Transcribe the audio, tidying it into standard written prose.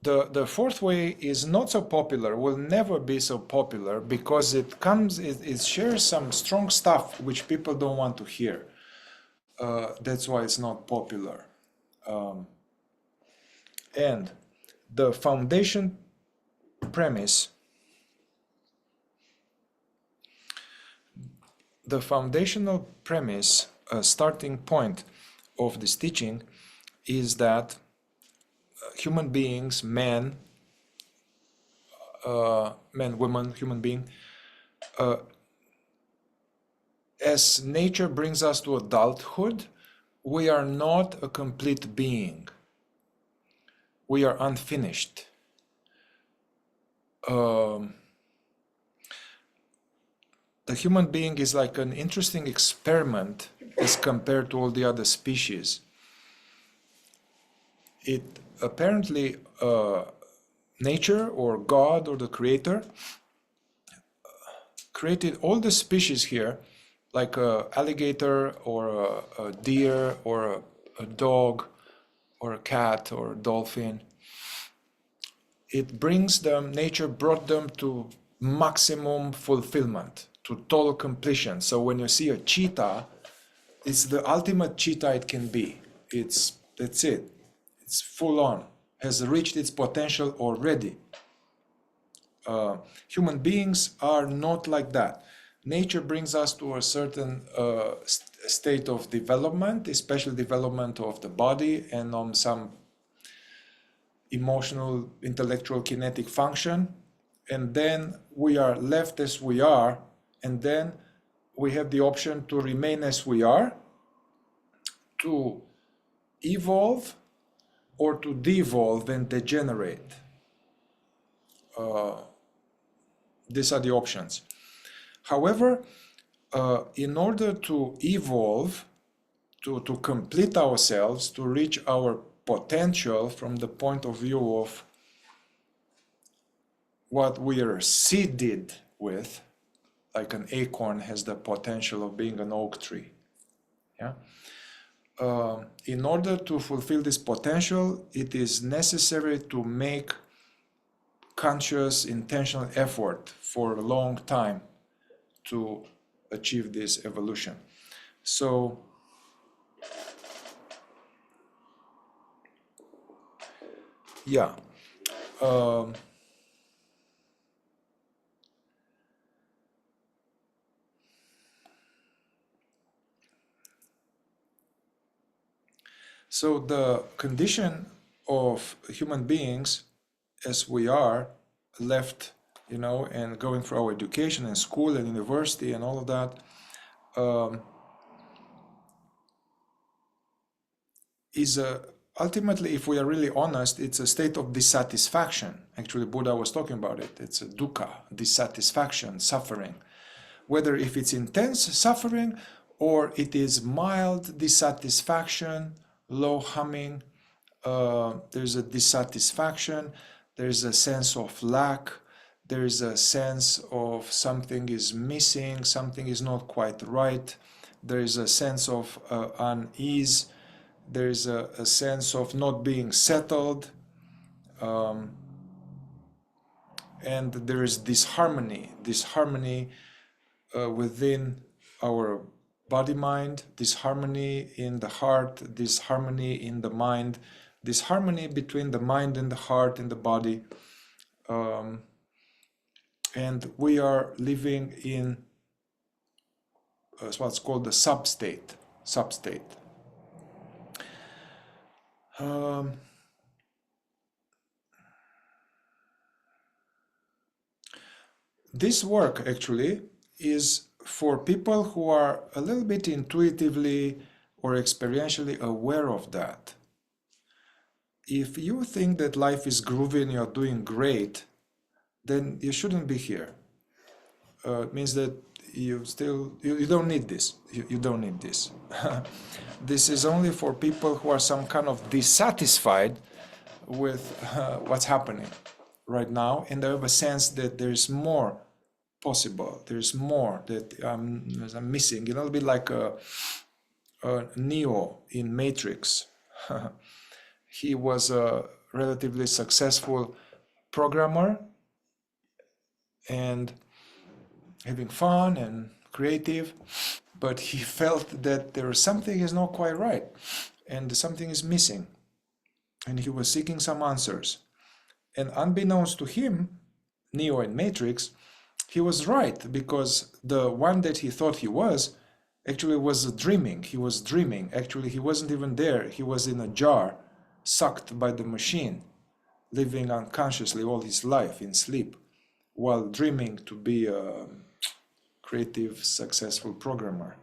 The fourth way is not so popular, will never be so popular, because it shares some strong stuff which people don't want to hear. That's why it's not popular. And the foundation premise, the foundational premise, starting point of this teaching is that human beings, men, women, human being, as nature brings us to adulthood, we are not a complete being. We are unfinished. The human being is like an interesting experiment as compared to all the other species. It apparently, nature or God or the creator created all the species here, like a alligator or a deer or a dog or a cat or a dolphin. It brings them, nature brought them to maximum fulfillment, to total completion. So when you see a cheetah, it's the ultimate cheetah it can be. That's it. It's full on, has reached its potential already. Human beings are not like that. Nature brings us to a certain state of development, especially development of the body and on some emotional, intellectual, kinetic function. And then we are left as we are, and then we have the option to remain as we are, to evolve, or to devolve and degenerate. These are the options. However, in order to evolve, to complete ourselves, to reach our potential from the point of view of what we are seeded with, like an acorn has the potential of being an oak tree. Yeah. In order to fulfill this potential, it is necessary to make conscious, intentional effort for a long time to achieve this evolution. So, yeah. So the condition of human beings as we are left, and going for our education and school and university and all of that, is ultimately, if we are really honest, it's a state of dissatisfaction. Actually, Buddha was talking about it. It's a dukkha, dissatisfaction, suffering. Whether if it's intense suffering or it is mild dissatisfaction, low humming, there's a dissatisfaction, there's a sense of lack, there's a sense of something is missing, something is not quite right, there is a sense of unease, there's a sense of not being settled, and there is disharmony within our body-mind, disharmony in the heart, disharmony in the mind, disharmony between the mind and the heart and the body. And we are living in what's called the substate. This work actually is for people who are a little bit intuitively or experientially aware of that. If you think that life is groovy and you're doing great, then you shouldn't be here. It means that you don't need this. You don't need this. This is only for people who are some kind of dissatisfied with what's happening right now, and they have a sense that there's more possible. There's more that I'm missing. A bit like a Neo in Matrix. He was relatively successful programmer and having fun and creative, but he felt that there is something is not quite right and something is missing, and he was seeking some answers. And unbeknownst to him, Neo and Matrix, he was right, because the one that he thought he was actually was dreaming. He was dreaming. Actually, he wasn't even there. He was in a jar, sucked by the machine, living unconsciously all his life in sleep, while dreaming to be a creative, successful programmer.